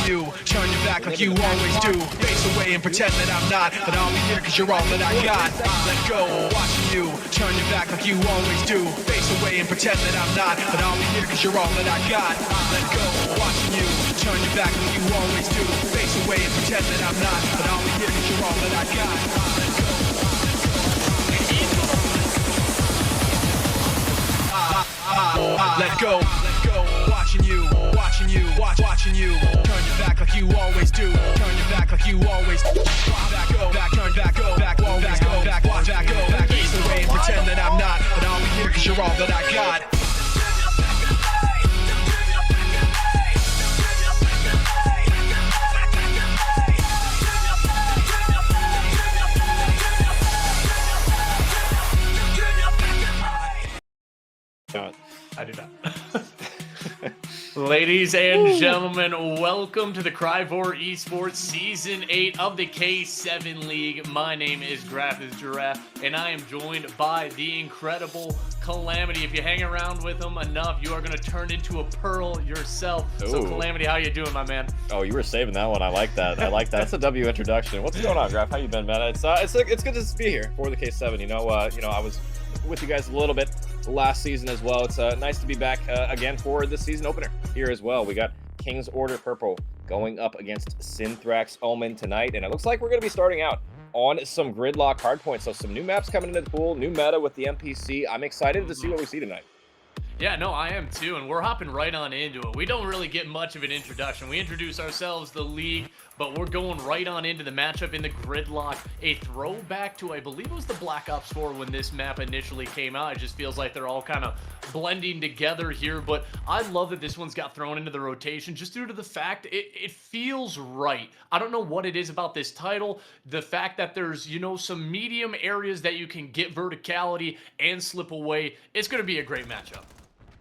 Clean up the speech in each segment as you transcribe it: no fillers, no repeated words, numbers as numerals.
you turn your back like you always do. Face away and pretend that I'm not, but I'll be here cause you're all that I got. Let go, watching you turn your back like you always do. Face away and pretend that I'm not, but I'll be here cause you're all that I got. Let go, watching you turn your back like you always do. Face away and pretend that I'm not, but I'll be here cause you're all that I got. Let go. Let go, watching you, watching you. Turn your back like you always do. Turn your back like you always do. Back, go, back, turn back, go, back, always go, back, watch, back, go, back. Face away and pretend that I'm not, but I'll be here cause you're all that I got. I do not. Ladies and gentlemen, welcome to the Cryvor Esports Season 8 of the K7 League. My name is Graph is Giraffe, and I am joined by the incredible Calamity. If you hang around with him enough, you are going to turn into a pearl yourself. Ooh. So, Calamity, how you doing, my man? Oh, you were saving that one. I like that. I like that. That's a W introduction. What's going on, Graph? How you been, man? It's good to be here for the K7. You know, I was with you guys a little bit last season as well. It's nice to be back again for the season opener here as well. We got King's Order Purple going up against Synthrax Omen tonight, and it looks like we're going to be starting out on some gridlock hardpoints. So some new maps coming into the pool, new meta with the NPC. I'm excited to see what we see tonight. Yeah, no, I am too, and we're hopping right on into it. We don't really get much of an introduction. We introduce ourselves, the league, but we're going right on into the matchup in the gridlock. A throwback to, I believe it was the Black Ops 4 when this map initially came out. It just feels like they're all kind of blending together here, but I love that this one's got thrown into the rotation just due to the fact it feels right. I don't know what it is about this title. The fact that there's, you know, some medium areas that you can get verticality and slip away. It's going to be a great matchup.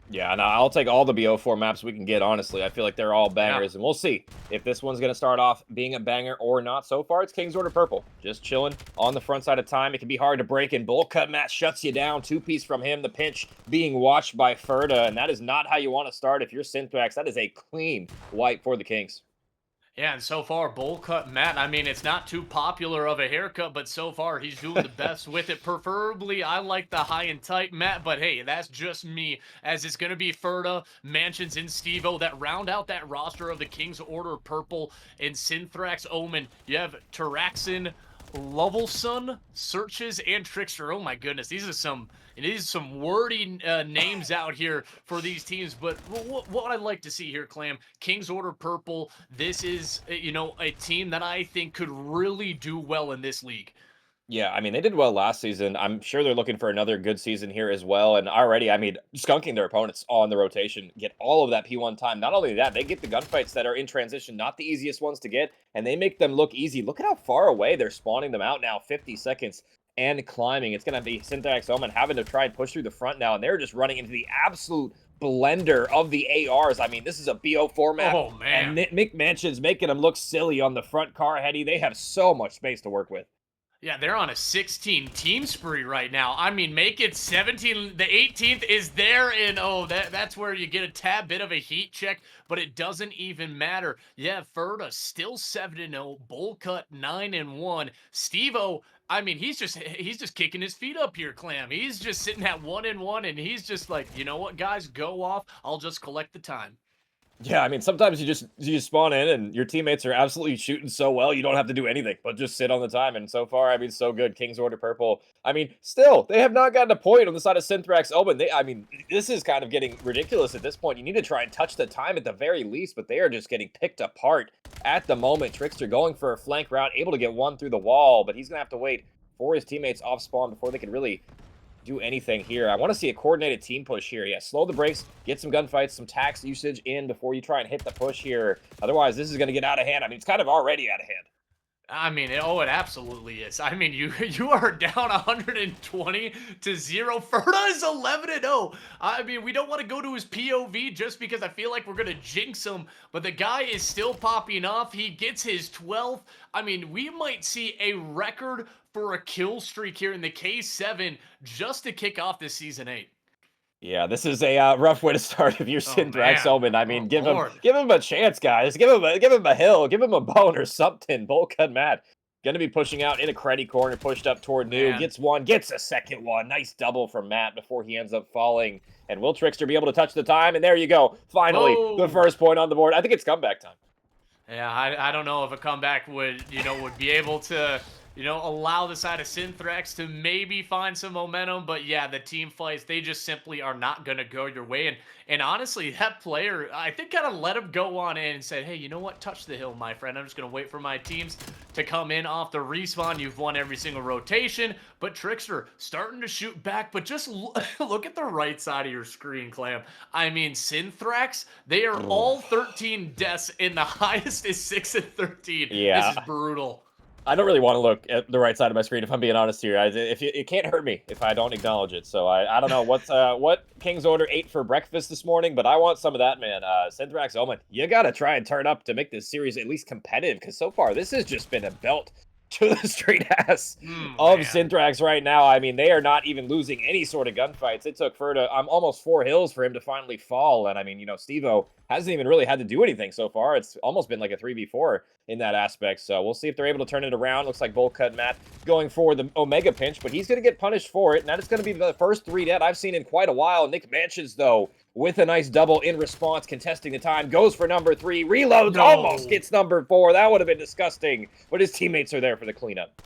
Yeah, and I'll take all the BO4 maps we can get, honestly. I feel like they're all bangers, and we'll see if this one's going to start off being a banger or not. So far, it's King's Order Purple, just chilling on the front side of time. It can be hard to break in. Bull Cut Matt shuts you down. Two-piece from him, the pinch being watched by Ferda, and that is not how you want to start if you're Synthrax. That is a clean wipe for the Kings. Yeah, and so far, bowl cut Matt, I mean, it's not too popular of a haircut, but so far, he's doing the best with it. Preferably, I like the high and tight Matt, but hey, that's just me, as it's going to be Ferda, Mansions, and Steve-O that round out that roster of the King's Order Purple and Synthrax Omen. You have Taraxin, Lovelson, Searches, and Trickster. Oh my goodness, these are some wordy names out here for these teams, but what I'd like to see here, Clam, King's Order Purple, this is, you know, a team that I think could really do well in this league. Yeah, I mean, they did well last season. I'm sure they're looking for another good season here as well. And already, I mean, skunking their opponents on the rotation, get all of that P1 time. Not only that, they get the gunfights that are in transition, not the easiest ones to get, and they make them look easy. Look at how far away they're spawning them out now, 50 seconds and climbing. It's going to be Synthrax Omen having to try and push through the front now, and they're just running into the absolute blender of the ARs. I mean, this is a BO4 map. Oh, man. And Mick Mansion's making them look silly on the front car heady. They have so much space to work with. Yeah, they're on a 16 team spree right now. I mean, make it 17. The 18th is there, and oh, that's where you get a tad bit of a heat check, but it doesn't even matter. Yeah, Ferda still 7-0, Bull Cut 9-1. Steve-O, I mean, he's just kicking his feet up here, Clam. He's just sitting at 1-1, and he's just like, you know what, guys, go off. I'll just collect the time. Yeah, I mean, sometimes you just spawn in and your teammates are absolutely shooting so well, you don't have to do anything but just sit on the time. And so far, I mean, so good. King's Order Purple. I mean, still, they have not gotten a point on the side of Synthrax Omen. I mean, this is kind of getting ridiculous at this point. You need to try and touch the time at the very least, but they are just getting picked apart at the moment. Trickster going for a flank route, able to get one through the wall, but he's going to have to wait for his teammates off spawn before they can really do anything here. I want to see a coordinated team push here. Yeah, slow the brakes, get some gunfights, some tax usage in before you try and hit the push here. Otherwise, this is going to get out of hand. I mean, it's kind of already out of hand. I mean, it absolutely is. I mean, you are down 120 to 0. Ferda is 11-0. I mean, we don't want to go to his POV just because I feel like we're going to jinx him, but the guy is still popping off. He gets his 12th. I mean, we might see a record for a kill streak here in the K7 just to kick off this Season 8. Yeah, this is a rough way to start if you're Oh Synthrax man. Omen. I Oh mean, Lord. give him a chance, guys. Give him a hill, give him a bone or something. Bolt cut Matt. Gonna be pushing out in a credit corner, pushed up toward New. Man. Gets one, gets a second one. Nice double from Matt before he ends up falling. And will Trickster be able to touch the time? And there you go. Finally, the Whoa. first point on the board. I think it's comeback time. Yeah, I don't know if a comeback would, would be able to, allow the side of Synthrax to maybe find some momentum. But yeah, the team fights, they just simply are not going to go your way. And honestly, that player, I think kind of let him go on in and said, hey, you know what? Touch the hill, my friend. I'm just going to wait for my teams to come in off the respawn. You've won every single rotation. But Trickster starting to shoot back. But just look at the right side of your screen, Clam. I mean, Synthrax, they are all 13 deaths, and the highest is 6 and 13. Yeah. This is brutal. I don't really want to look at the right side of my screen if I'm being honest here. It can't hurt me if I don't acknowledge it. So I don't know what King's Order ate for breakfast this morning, but I want some of that, man. Synthrax Omen, you gotta try and turn up to make this series at least competitive, because so far this has just been a belt to the straight ass of Man. Synthrax right now. I mean, they are not even losing any sort of gunfights. It took almost 4 hills for him to finally fall. And I mean, Steve-O hasn't even really had to do anything so far. It's almost been like a 3v4 in that aspect. So we'll see if they're able to turn it around. Looks like Bolt Cut Matt going for the Omega pinch, but he's going to get punished for it. And that is going to be the first 3 dead I've seen in quite a while. Nick Manches, though, with a nice double in response, contesting the time, goes for number 3, reloads, almost gets number 4. That would have been disgusting, but his teammates are there for the cleanup.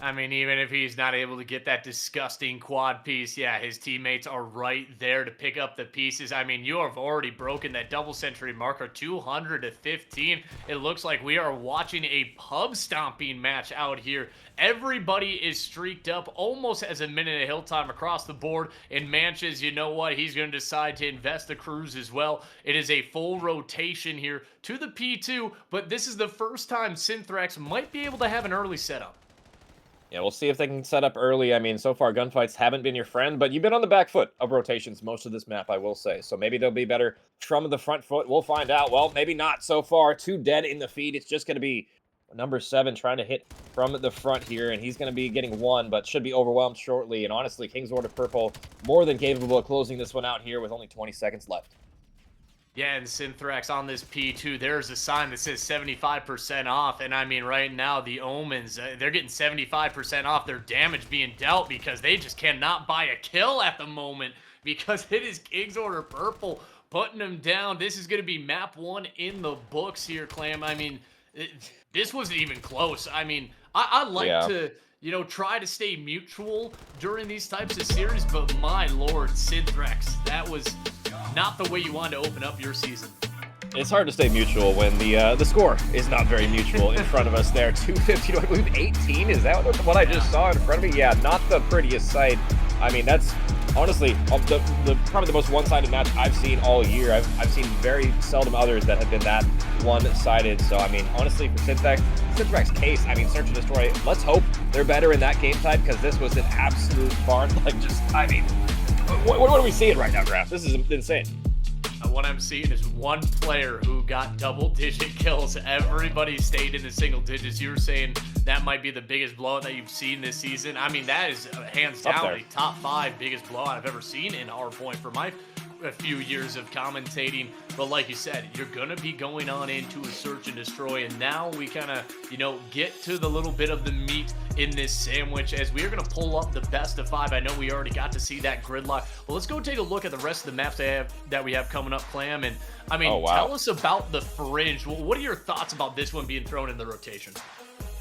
I mean, even if he's not able to get that disgusting quad piece, yeah, his teammates are right there to pick up the pieces. I mean, you have already broken that double century marker, 215. It looks like we are watching a pub stomping match out here. Everybody is streaked up, almost as a minute of hill time across the board. And Manches, you know what? He's going to decide to invest the crews as well. It is a full rotation here to the P2, but this is the first time Synthrax might be able to have an early setup. Yeah, we'll see if they can set up early. I mean, so far, gunfights haven't been your friend, but you've been on the back foot of rotations most of this map, I will say. So maybe they'll be better from the front foot. We'll find out. Well, maybe not so far. 2 dead in the feed. It's just going to be number 7 trying to hit from the front here, and he's going to be getting 1, but should be overwhelmed shortly. And honestly, King's Order Purple more than capable of closing this one out here with only 20 seconds left. Yeah, and Synthrax on this P2, there's a sign that says 75% off. And I mean, right now, the Omens, they're getting 75% off their damage being dealt because they just cannot buy a kill at the moment because it is King's Order Purple putting them down. This is going to be map 1 in the books here, Clam. I mean, this wasn't even close. I mean, I like to, try to stay mutual during these types of series, but my lord, Synthrax, that was not the way you wanted to open up your season. It's hard to stay mutual when the score is not very mutual in front of us there. 250 to, I believe, 18? Is that what I just saw in front of me? Yeah, not the prettiest sight. I mean, that's honestly probably the most one-sided match I've seen all year. I've seen very seldom others that have been that one-sided. So, I mean, honestly, for Synthrax's case, I mean, Search and Destroy, let's hope they're better in that game type, because this was an absolute barn. What are we seeing right now, Graf? This is insane. What I'm seeing is one player who got double-digit kills. Everybody stayed in the single digits. You were saying that might be the biggest blowout that you've seen this season. I mean, that is hands down a top 5 biggest blowout I've ever seen in R-Point for my few years of commentating. But like you said, you're gonna be going on into a Search and Destroy, and now we kind of get to the little bit of the meat in this sandwich as we are going to pull up the best of 5. I know we already got to see that gridlock, but let's go take a look at the rest of the maps that we have coming up, Clam. And I mean, tell us about the Fringe. What are your thoughts about this one being thrown in the rotation?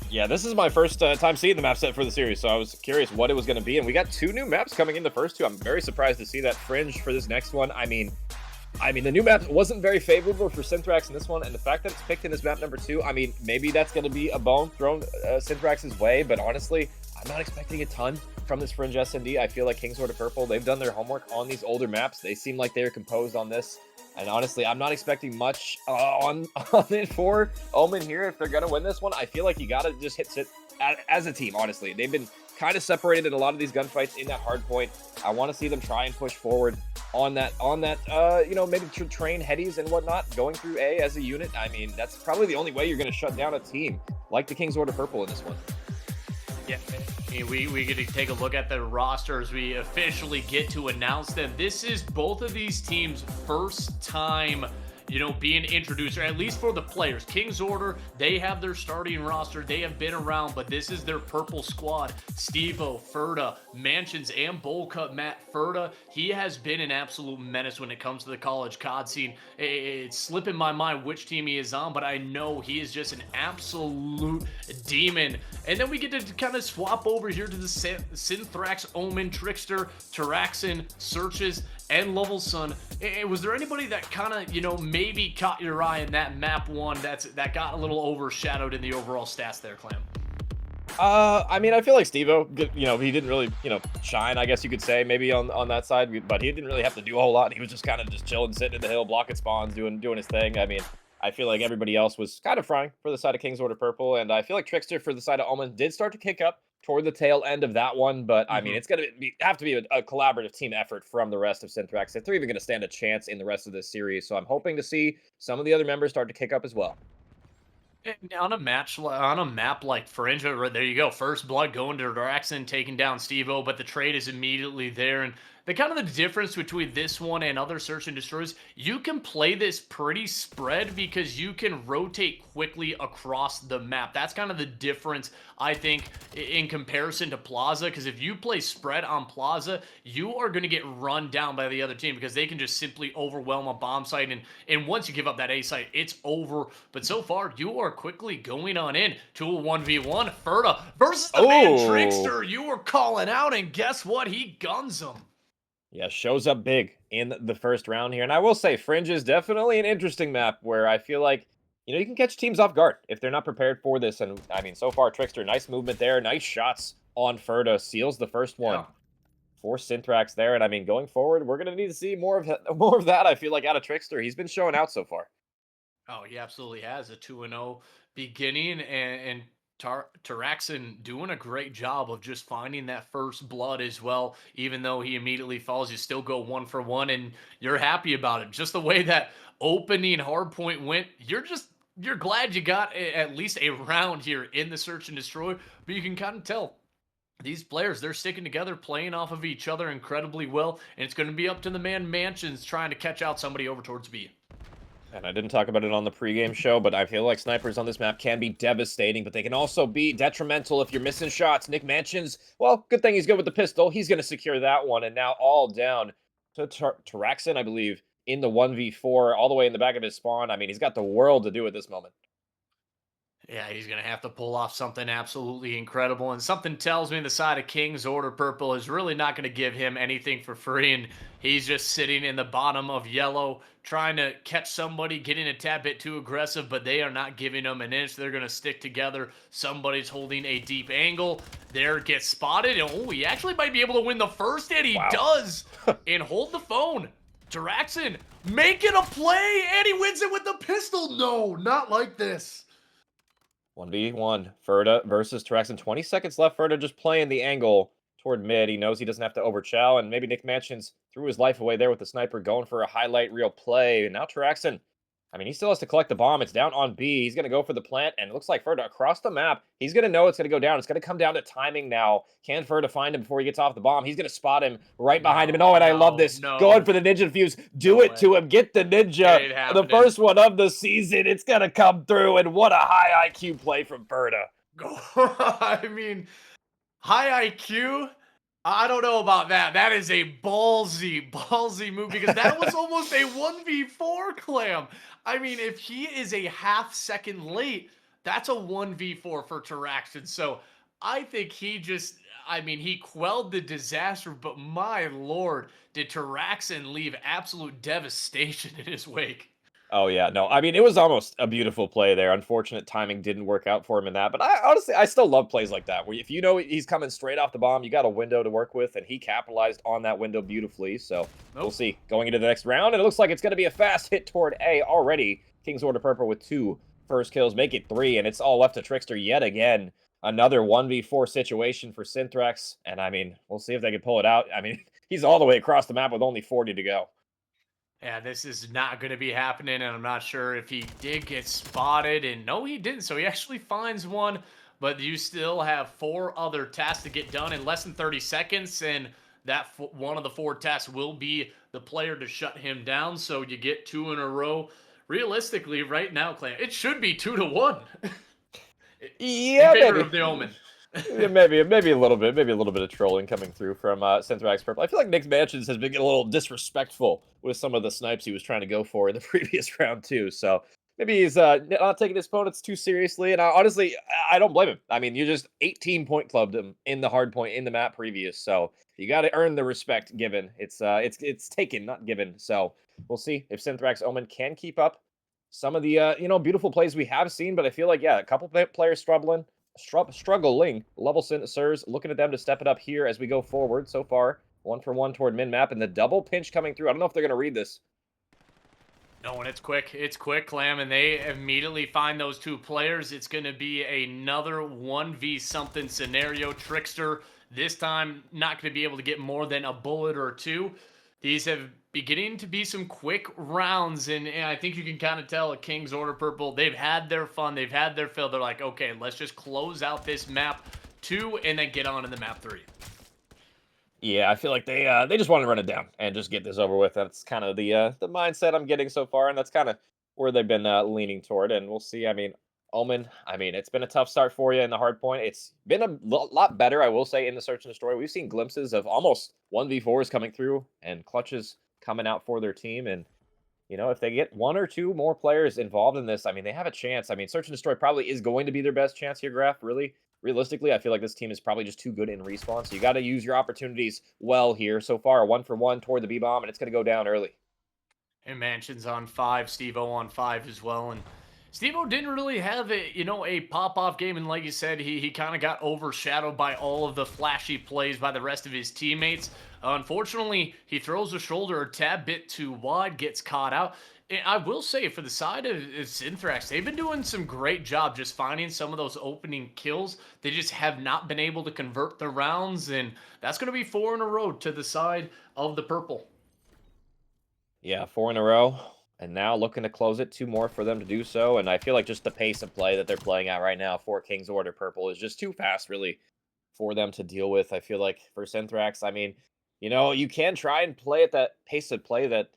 Yeah, this is my first time seeing the map set for the series, so I was curious what it was going to be, and we got 2 new maps coming in the first 2. I'm very surprised to see that Fringe for this next one. I mean, the new map wasn't very favorable for Synthrax in this one, and the fact that it's picked in this map number 2, I mean, maybe that's going to be a bone thrown Synthrax's way, but honestly, I'm not expecting a ton from this Fringe S&D. I feel like King's Order Purple, they've done their homework on these older maps. They seem like they're composed on this. And honestly, I'm not expecting much on it for Omen here. If they're going to win this one, I feel like you got to just hit sit as a team, honestly. They've been kind of separated in a lot of these gunfights in that hard point. I want to see them try and push forward on that, maybe to train headies and whatnot, going through A as a unit. I mean, that's probably the only way you're going to shut down a team like the King's Order Purple in this one. Yeah, I mean, we get to take a look at the roster as we officially get to announce them. This is both of these teams' first time, being introduced, or at least for the players. King's Order, they have their starting roster. They have been around, but this is their purple squad. Steve-O, Ferda, Mansions, and Bowl Cut Matt Ferda. He has been an absolute menace when it comes to the college COD scene. It's slipping my mind which team he is on, but I know he is just an absolute demon. And then we get to kind of swap over here to the Synthrax, Omen, Trickster, Taraxin, Searches, and Level Sun. Was there anybody that kind of, maybe caught your eye in that map one that got a little overshadowed in the overall stats there, Clam? I mean, I feel like Steve-O, he didn't really, shine, I guess you could say, maybe on that side, but he didn't really have to do a whole lot. He was just kind of just chilling, sitting in the hill, blocking spawns, doing his thing. I mean, I feel like everybody else was kind of frying for the side of King's Order Purple, and I feel like Trickster for the side of Omen did start to kick up toward the tail end of that one, but I mean, it's going to have to be a collaborative team effort from the rest of Synthrax if they're even going to stand a chance in the rest of this series. So I'm hoping to see some of the other members start to kick up as well. And on a map like Fringe, there you go. First blood going to Draxon, taking down Steve-O, but the trade is immediately there. And the difference between this one and other search and destroys, you can play this pretty spread because you can rotate quickly across the map. That's kind of the difference, I think, in comparison to Plaza, because if you play spread on Plaza, you are going to get run down by the other team because they can just simply overwhelm a bomb site, and once you give up that A site, it's over. But so far, you are quickly going on in to a 1v1. Ferda versus the man Trickster. You were calling out, and guess what? He guns him. Yeah, shows up big in the first round here. And I will say, Fringe is definitely an interesting map where I feel like, you can catch teams off guard if they're not prepared for this. And I mean, so far, Trickster, nice movement there. Nice shots on Ferda. Seals the first one for Synthrax there. And I mean, going forward, we're going to need to see more of that, I feel like, out of Trickster. He's been showing out so far. Oh, he absolutely has a 2-0 beginning, and Taraxin doing a great job of just finding that first blood as well. Even though he immediately falls, you still go 1 for 1, and you're happy about it. Just the way that opening hardpoint went, you're glad you got at least a round here in the search and destroy. But you can kind of tell these players, they're sticking together, playing off of each other incredibly well, and it's going to be up to the man Mansions trying to catch out somebody over towards B. And I didn't talk about it on the pregame show, but I feel like snipers on this map can be devastating, but they can also be detrimental if you're missing shots. Nick Mansions, well, good thing he's good with the pistol. He's going to secure that one, and now all down to Taraxin, I believe, in the 1v4, all the way in the back of his spawn. I mean, he's got the world to do at this moment. Yeah, he's going to have to pull off something absolutely incredible. And something tells me the side of King's Order Purple is really not going to give him anything for free. And he's just sitting in the bottom of yellow, trying to catch somebody, getting a tad bit too aggressive, but they are not giving him an inch. They're going to stick together. Somebody's holding a deep angle. There, gets spotted. And he actually might be able to win the first hit. He does. And hold the phone. Taraxin making a play, and he wins it with the pistol. No, not like this. 1v1, Ferda versus Taraxin. 20 seconds left. Ferda just playing the angle toward mid. He knows he doesn't have to overchow, and maybe Nick Mansions threw his life away there with the sniper, going for a highlight reel play. And now Taraxin, I mean, he still has to collect the bomb. It's down on B. He's going to go for the plant, and it looks like Ferda across the map. He's going to know it's going to go down. It's going to come down to timing now. Can Ferda find him before he gets off the bomb? He's going to spot him right behind him. And I love this. Going for the Ninja Fuse. Do it to him. Get the Ninja. The first one of the season. It's going to come through, and what a high IQ play from Ferda. I mean, high IQ? I don't know about that. That is a ballsy move, because that was almost a 1v4 Clam. I mean, if he is a half second late, that's a 1v4 for Taraxin. So I think he quelled the disaster, but my lord, did Taraxin leave absolute devastation in his wake. Oh, yeah. No, I mean, it was almost a beautiful play there. Unfortunate timing didn't work out for him in that. But I still love plays like that, where if you know he's coming straight off the bomb, you got a window to work with, and he capitalized on that window beautifully. So we'll see. Going into the next round, and it looks like it's going to be a fast hit toward A already. King's Order Purple with 2 first kills, make it 3, and it's all left to Trickster yet again. Another 1v4 situation for Synthrax, and I mean, we'll see if they can pull it out. I mean, he's all the way across the map with only 40 to go. Yeah, this is not going to be happening, and I'm not sure if he did get spotted. And no, he didn't. So he actually finds one. but you still have 4 other tasks to get done in less than 30 seconds, and that one of the 4 tasks will be the player to shut him down. So you get 2 in a row. Realistically, right now, Clan, it should be 2-1 in Yeah, favor maybe. of the Omen. Yeah, maybe a little bit, of trolling coming through from Synthrax Purple. I feel like Nick's Mansions has been getting a little disrespectful with some of the snipes he was trying to go for in the previous round too. So maybe he's not taking his opponents too seriously. And honestly, I don't blame him. I mean, you just 18-point clubbed him in the hard point in the map previous, so you got to earn the respect given. It's taken, not given. So we'll see if Synthrax Omen can keep up some of the beautiful plays we have seen. But I feel like a couple players struggling. Level Sirs, looking at them to step it up here as we go forward. So far, 1-for-1 toward min-map, and the double pinch coming through. I don't know if they're going to read this. No, and it's quick. It's quick, Clam, and they immediately find those 2 players. It's going to be another 1v something scenario. Trickster, this time, not going to be able to get more than a bullet or 2. These have beginning to be some quick rounds, and I think you can kind of tell at King's Order Purple, they've had their fun, they've had their fill. They're like, okay, let's just close out this map 2 and then get on to the map 3. Yeah, I feel like they just want to run it down and just get this over with. That's kind of the mindset I'm getting so far, and that's kind of where they've been leaning toward. And we'll see. I mean, Omen. I mean, it's been a tough start for you in the hard point. It's been a lot better, I will say, in the search and destroy. We've seen glimpses of almost 1v4s coming through and clutches coming out for their team. And if they get 1 or 2 more players involved in this, I mean, they have a chance. I mean, search and destroy probably is going to be their best chance here, Graph. Really, realistically, I feel like this team is probably just too good in respawn. So you got to use your opportunities well here. So far, a 1-for-1 toward the B bomb, and it's going to go down early. And Mansion's on 5, Steve-O on 5 as well. And Steve-O didn't really have a pop-off game. And like you said, he kind of got overshadowed by all of the flashy plays by the rest of his teammates. Unfortunately, he throws the shoulder a tad bit too wide, gets caught out. And I will say, for the side of Synthrax, they've been doing some great job just finding some of those opening kills. They just have not been able to convert the rounds. And that's going to be 4 in a row to the side of the purple. Yeah, 4 in a row. And now looking to close it, 2 more for them to do so. And I feel like just the pace of play that they're playing at right now for King's Order Purple is just too fast, really, for them to deal with. I feel like for Synthrax, I mean, you can try and play at that pace of play that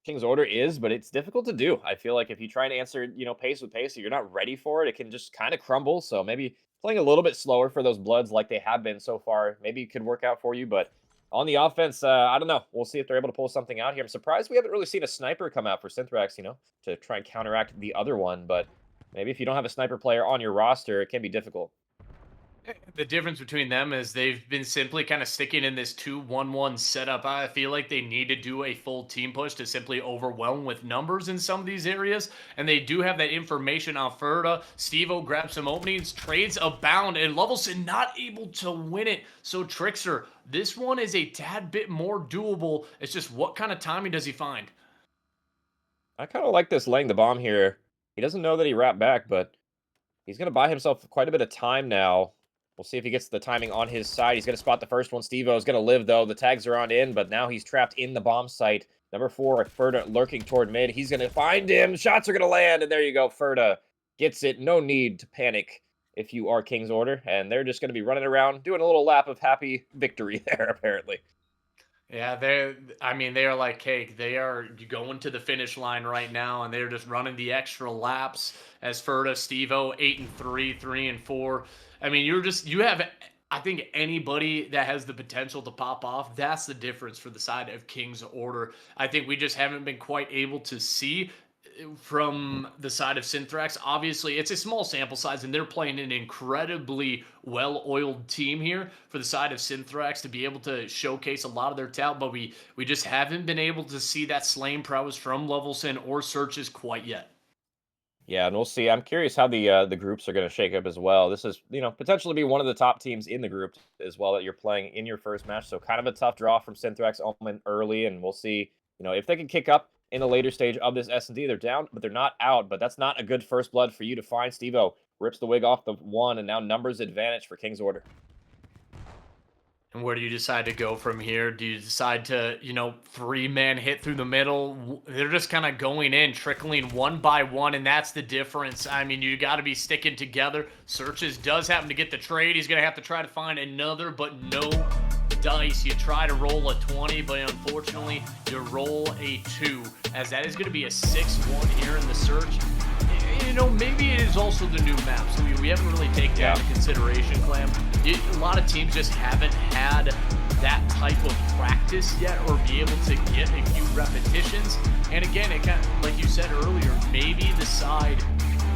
King's Order is, but it's difficult to do. I feel like if you try and answer, pace with pace, if you're not ready for it, it can just kind of crumble. So maybe playing a little bit slower for those Bloods like they have been so far, maybe it could work out for you. But on the offense, I don't know. We'll see if they're able to pull something out here. I'm surprised we haven't really seen a sniper come out for Synthrax, to try and counteract the other one. But maybe if you don't have a sniper player on your roster, it can be difficult. The difference between them is they've been simply kind of sticking in this 2-1-1 setup. I feel like they need to do a full team push to simply overwhelm with numbers in some of these areas. And they do have that information on Ferda. Steve-O grabs some openings, trades abound, and Levelson not able to win it. So Trickster, this one is a tad bit more doable. It's just what kind of timing does he find? I kind of like this laying the bomb here. He doesn't know that he wrapped back, but he's going to buy himself quite a bit of time now. We'll see if he gets the timing on his side. He's going to spot the first one. Steve-O is going to live, though. The tags are on in, but now he's trapped in the bomb site. Number 4, Ferda lurking toward mid. He's going to find him. Shots are going to land, and there you go. Ferda gets it. No need to panic if you are King's Order. And they're just going to be running around, doing a little lap of happy victory there, apparently. Yeah, they are like cake. They are going to the finish line right now, and they're just running the extra laps as Ferda, Steve-O, 8-3, 3-4. I mean, you have, I think, anybody that has the potential to pop off. That's the difference for the side of King's Order. I think we just haven't been quite able to see from the side of Synthrax. Obviously, it's a small sample size, and they're playing an incredibly well-oiled team here for the side of Synthrax to be able to showcase a lot of their talent, but we just haven't been able to see that slaying prowess from Levelson or Searches quite yet. Yeah, and we'll see. I'm curious how the groups are going to shake up as well. This is, potentially be one of the top teams in the group as well that you're playing in your first match. So kind of a tough draw from Synthrax Omen early, and we'll see, if they can kick up in the later stage of this S&D. They're down, but they're not out. But that's not a good first blood for you to find. Steve-O rips the wig off the one, and now numbers advantage for King's Order. And where do you decide to go from here? Do you decide to, three-man hit through the middle? They're just kind of going in, trickling one by one, and that's the difference. I mean, you got to be sticking together. Searches does happen to get the trade. He's going to have to try to find another, but no dice. You try to roll a 20, but unfortunately, you roll a 2, as that is going to be a 6-1 here in the search. Maybe it is also the new map, so we haven't really taken that into consideration, Clam. A lot of teams just haven't had that type of practice yet, or be able to get a few repetitions. And again, it kind of, like you said earlier, maybe the side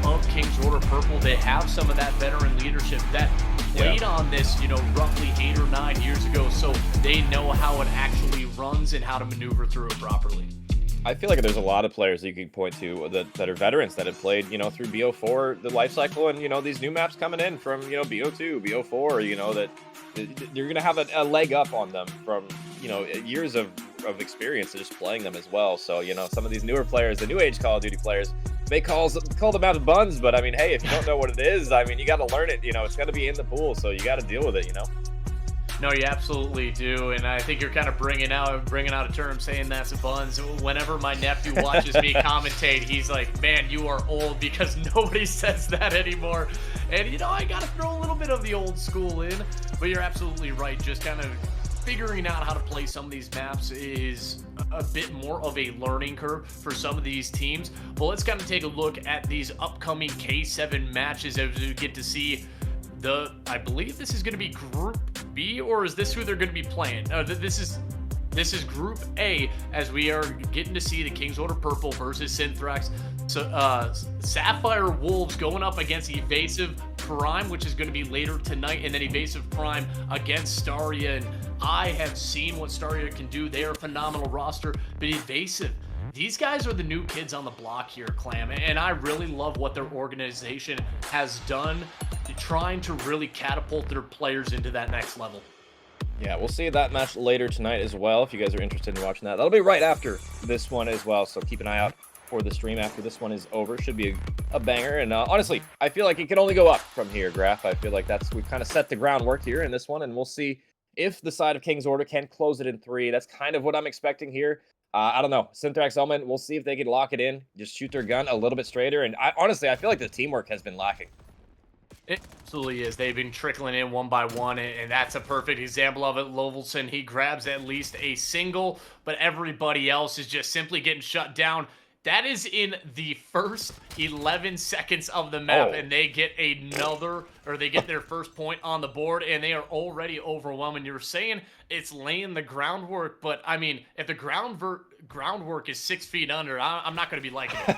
of King's Order Purple, they have some of that veteran leadership that played on this, roughly 8 or 9 years ago, so they know how it actually runs and how to maneuver through it properly. I feel like there's a lot of players that you could point to that are veterans that have played, through BO4, the life cycle, and, these new maps coming in from, BO2, BO4, that you're going to have a leg up on them from, years of experience of just playing them as well. So, some of these newer players, the new age Call of Duty players, they call them out of buns, but I mean, hey, if you don't know what it is, I mean, you got to learn it, it's got to be in the pool, so you got to deal with it, No, you absolutely do, and I think you're kind of bringing out a term saying that's a buns. Whenever my nephew watches me commentate, he's like, "Man, you are old," because nobody says that anymore. And I got to throw a little bit of the old school in, but you're absolutely right. Just kind of figuring out how to play some of these maps is a bit more of a learning curve for some of these teams. But let's kind of take a look at these upcoming K7 matches as we get to see. I believe this is going to be Group B, or is this who they're going to be playing? No, this is Group A, as we are getting to see the King's Order Purple versus Synthrax. So, Sapphire Wolves going up against Evasive Prime, which is going to be later tonight, and then Evasive Prime against Staria. And I have seen what Staria can do. They are a phenomenal roster, but Evasive, these guys are the new kids on the block here, Clam, and I really love what their organization has done, trying to really catapult their players into that next level. Yeah, we'll see that match later tonight as well, if you guys are interested in watching that. That'll be right after this one as well, so keep an eye out for the stream after this one is over. Should be a banger, and honestly, I feel like it can only go up from here, Graf. I feel like we've kind of set the groundwork here in this one, and we'll see if the side of King's Order can close it in 3. That's kind of what I'm expecting here. I don't know. Synthrax, Omen, we'll see if they can lock it in, just shoot their gun a little bit straighter, and honestly, I feel like the teamwork has been lacking. It absolutely is. They've been trickling in one by one, and that's a perfect example of it. Lovelson, he grabs at least a single, but everybody else is just simply getting shut down. That is in the first 11 seconds of the map, and they get they get their first point on the board, and they are already overwhelming. You're saying it's laying the groundwork, but I mean, if the groundwork is 6 feet under, I'm not going to be liking it.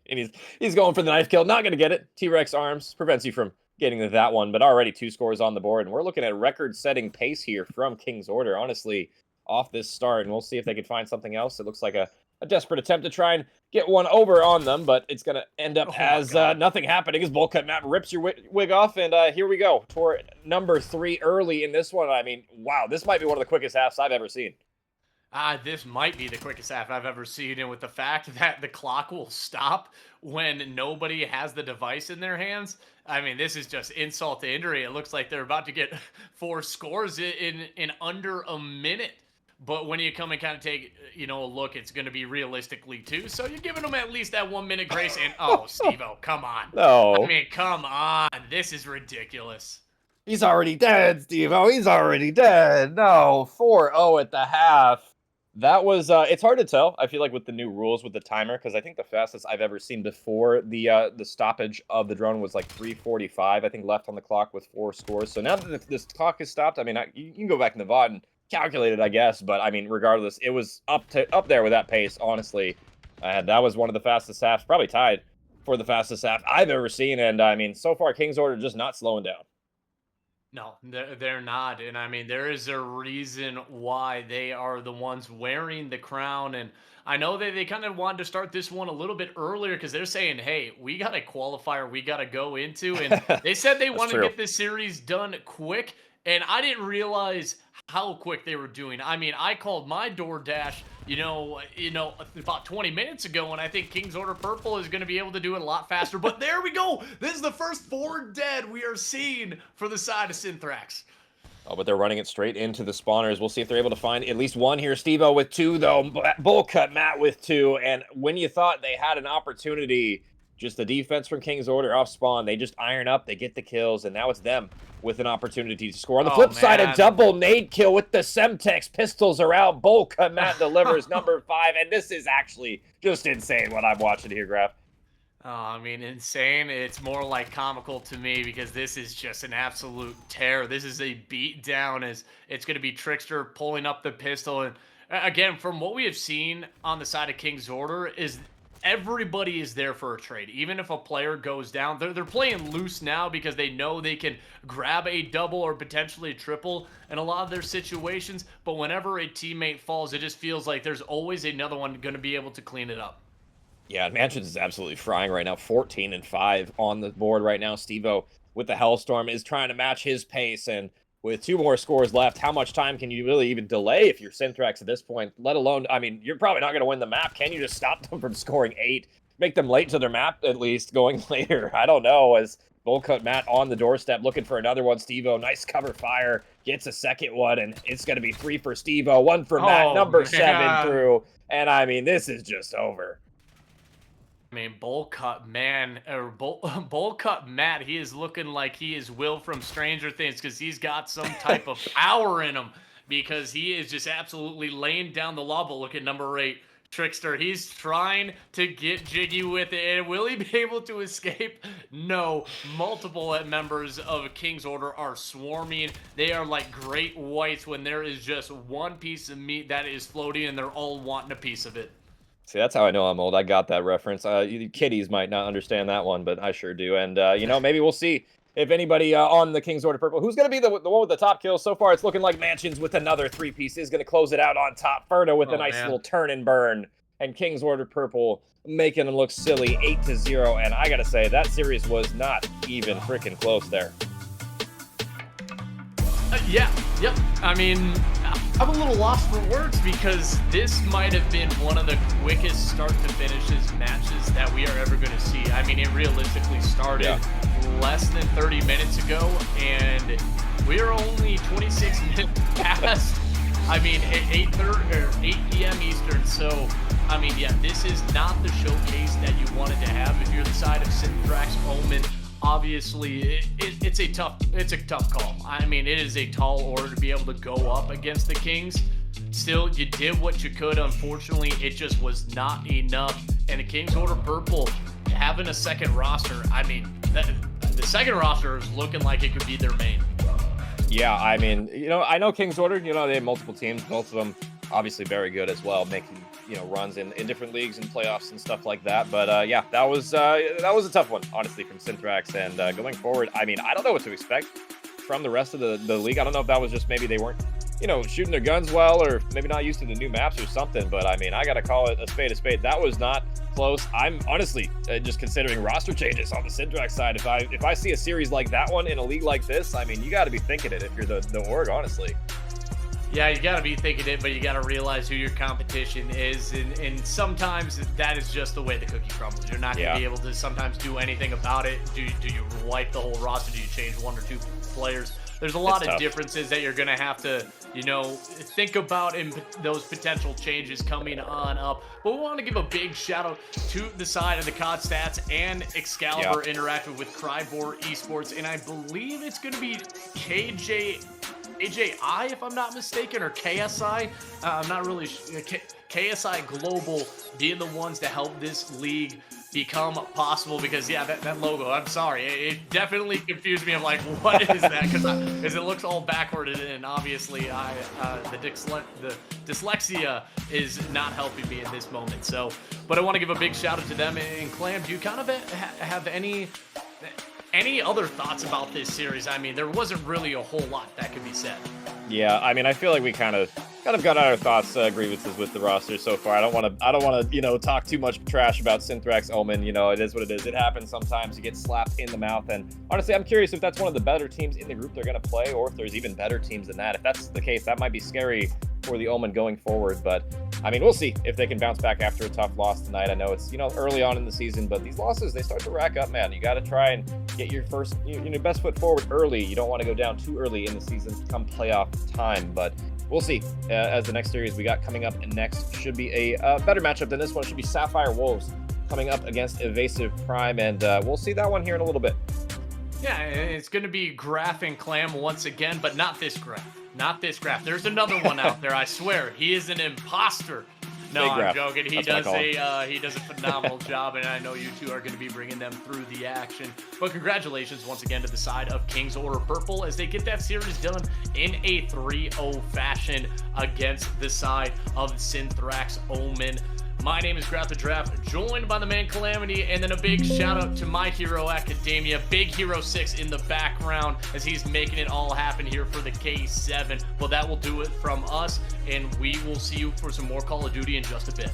And he's going for the knife kill. Not going to get it. T-Rex arms prevents you from getting to that one, but already 2 scores on the board, and we're looking at record-setting pace here from King's Order, honestly, off this start, and we'll see if they can find something else. It looks like a desperate attempt to try and get one over on them, but it's going to end up as nothing happening as Bowl Cut Map rips your wig off, and here we go. Tour number 3 early in this one. I mean, wow, this might be one of the quickest halves I've ever seen. This might be the quickest half I've ever seen, and with the fact that the clock will stop when nobody has the device in their hands, I mean, this is just insult to injury. It looks like they're about to get 4 scores in under a minute. But when you come and kind of take, a look, it's going to be realistically 2. So you're giving them at least that 1 minute grace. And, oh, Steve-O, come on. No. I mean, come on. This is ridiculous. He's already dead, Steve-O. He's already dead. No, 4-0 at the half. That was, it's hard to tell, I feel like, with the new rules with the timer, because I think the fastest I've ever seen before the stoppage of the drone was like 3:45, I think, left on the clock with 4 scores. So now that this clock is stopped, I mean, you can go back in the VOD and calculate it, I guess, but I mean, regardless, it was up there with that pace, honestly. That was one of the fastest halves, probably tied for the fastest half I've ever seen, and I mean, so far, King's Order just not slowing down. No, they're not. And I mean, there is a reason why they are the ones wearing the crown. And I know they kind of wanted to start this one a little bit earlier because they're saying, hey, we got a qualifier we got to go into. And they said they want to get this series done quick. And I didn't realize how quick they were doing. I mean, I called my DoorDash, about 20 minutes ago, and I think King's Order Purple is going to be able to do it a lot faster. But there we go. This is the first 4 dead we are seeing for the side of Synthrax. Oh, but they're running it straight into the spawners. We'll see if they're able to find at least one here. Steve-O with 2, though. Bull cut Matt with 2. And when you thought they had an opportunity, just the defense from King's Order off spawn, they just iron up, they get the kills, and now it's them with an opportunity to score. On the flip side, a double nade kill with the Semtex. Pistols are out. Bull cut Matt delivers number 5. And this is actually just insane what I'm watching here, Graf. Oh, I mean, insane. It's more like comical to me because this is just an absolute tear. This is a beat down as it's going to be Trickster pulling up the pistol. And again, from what we have seen on the side of King's Order is everybody is there for a trade. Even if a player goes down, they're playing loose now because they know they can grab a double or potentially a triple in a lot of their situations. But whenever a teammate falls, it just feels like there's always another one going to be able to clean it up. Yeah, Mansions is absolutely frying right now. 14 and 5 on the board right now. Steve-O with the Hellstorm is trying to match his pace, and with 2 more scores left, how much time can you really even delay if you're Synthrax at this point? Let alone, I mean, you're probably not going to win the map. Can you just stop them from scoring 8? Make them late to their map, at least, going later. I don't know, as Bullcut Matt on the doorstep looking for another one. Steve-O, nice cover fire, gets a second one, and it's going to be 3 for Steve-O, 1 for Matt, number 7 through. And, I mean, this is just over. I mean, Bowl Cut Matt, he is looking like he is Will from Stranger Things because he's got some type of power in him because he is just absolutely laying down the law. But look at number 8, Trickster. He's trying to get jiggy with it. And will he be able to escape? No. Multiple members of King's Order are swarming. They are like great whites when there is just one piece of meat that is floating and they're all wanting a piece of it. See, that's how I know I'm old. I got that reference. Kiddies might not understand that one, but I sure do. And, you know, maybe we'll see if anybody on the King's Order Purple, who's going to be the one with the top kills. So far, it's looking like Mansions with another 3-piece is going to close it out on top. Ferno with a nice little turn and burn. And King's Order Purple making them look silly, 8-0. And I got to say, that series was not even freaking close there. Yep. I mean, I'm a little lost for words because this might have been one of the quickest start to finishes matches that we are ever going to see. I mean, it realistically started less than 30 minutes ago, and we're only 26 minutes past. I mean, 8 p.m. Eastern. So, I mean, yeah, this is not the showcase that you wanted to have if you're the side of Synthrax, Omen. Obviously, it's a tough call. I mean, it is a tall order to be able to go up against the Kings. Still, you did what you could. Unfortunately, it just was not enough. And the Kings Order Purple having a second roster, I mean, the second roster is looking like it could be their main. Yeah, I mean, you know, I know King's Order, you know, they have multiple teams, both of them obviously very good as well, making, you know, runs in different leagues and playoffs and stuff like that. But yeah, that was a tough one, honestly, from Synthrax. And going forward, I mean, I don't know what to expect from the rest of the league. I don't know if that was just maybe they weren't, you know, shooting their guns well, or maybe not used to the new maps or something. But I mean, I got to call it a spade a spade. That was not close. I'm honestly just considering roster changes on the Synthrax side. If I see a series like that one in a league like this, I mean, you got to be thinking it if you're the org, honestly. Yeah, you got to be thinking it, but you got to realize who your competition is. And sometimes that is just the way the cookie crumbles. You're not going to be able to sometimes do anything about it. Do you wipe the whole roster? Do you change 1 or 2 players? There's a lot of differences that you're going to have to, you know, think about in those potential changes coming on up. But we want to give a big shout out to the side of the COD Stats and Excalibur interacted with Crybor Esports. And I believe it's going to be AJI, if I'm not mistaken, or KSI. I'm not really sure. KSI Global being the ones to help this league become possible, because yeah, that logo, I'm sorry, it definitely confused me. I'm like, what is that? Because it looks all backward, and obviously the dyslexia is not helping me in this moment. So, but I want to give a big shout out to them. And Clam, do you kind of have any other thoughts about this series? I mean, there wasn't really a whole lot that could be said. Yeah, I mean, I feel like we kind of got our thoughts, grievances with the roster so far. I don't want to, you know, talk too much trash about Synthrax, Omen. You know, it is what it is. It happens sometimes. You get slapped in the mouth. And honestly, I'm curious if that's one of the better teams in the group they're going to play, or if there's even better teams than that. If that's the case, that might be scary for the Omen going forward. But I mean, we'll see if they can bounce back after a tough loss tonight. I know it's, early on in the season, but these losses, they start to rack up, man. You got to try and get your first, best foot forward early. You don't want to go down too early in the season come playoff time, but we'll see. As the next series we got coming up next should be a better matchup than this one. It should be Sapphire Wolves coming up against Evasive Prime, and we'll see that one here in a little bit. Yeah, it's going to be Graph and Clam once again, but not this Graph. Not this Graph. There's another one out there, I swear. He is an imposter. No, I'm joking. He does a phenomenal job, and I know you two are going to be bringing them through the action. But congratulations once again to the side of King's Order Purple as they get that series done in a 3-0 fashion against the side of Synthrax Omen. My name is Graph the Draft, joined by the man Calamity, and then a big shout out to My Hero Academia, Big Hero 6 in the background as he's making it all happen here for the K7. Well, that will do it from us, and we will see you for some more Call of Duty in just a bit.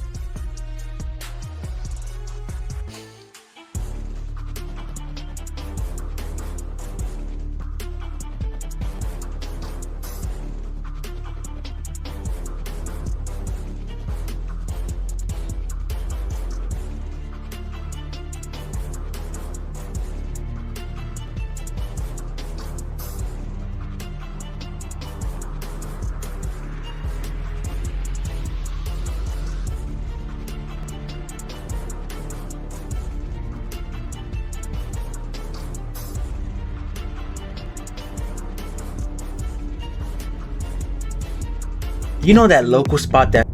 You know that local spot that...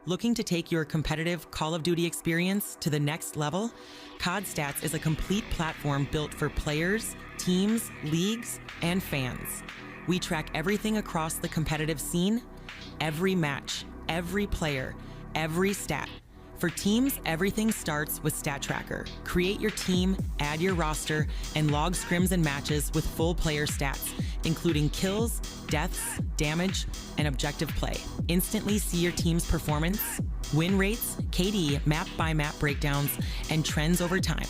Looking to take your competitive Call of Duty experience to the next level? COD Stats is a complete platform built for players, teams, leagues, and fans. We track everything across the competitive scene, every match, every player, every stat. For teams, everything starts with Stat Tracker. Create your team, add your roster, and log scrims and matches with full player stats, including kills, deaths, damage, and objective play. Instantly see your team's performance, win rates, KD, map-by-map breakdowns, and trends over time.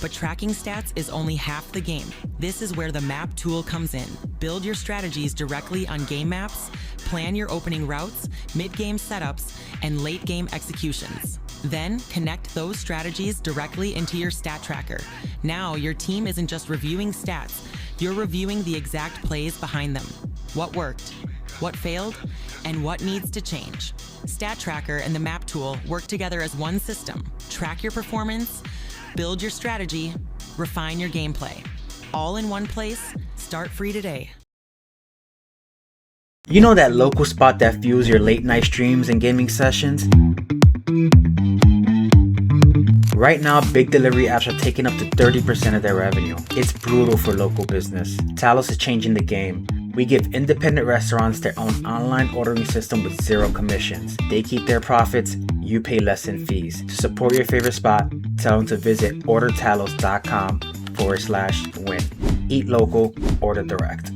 But tracking stats is only half the game. This is where the map tool comes in. Build your strategies directly on game maps, plan your opening routes, mid-game setups, and late-game executions. Then connect those strategies directly into your stat tracker. Now your team isn't just reviewing stats, you're reviewing the exact plays behind them. What worked, what failed, and what needs to change. Stat Tracker and the map tool work together as one system. Track your performance, build your strategy, refine your gameplay. All in one place. Start free today. You know that local spot that fuels your late night streams and gaming sessions? Right now, big delivery apps are taking up to 30% of their revenue. It's brutal for local business. Talos is changing the game. We give independent restaurants their own online ordering system with zero commissions. They keep their profits, you pay less in fees. To support your favorite spot, tell them to visit ordertalos.com/win. Eat local, order direct.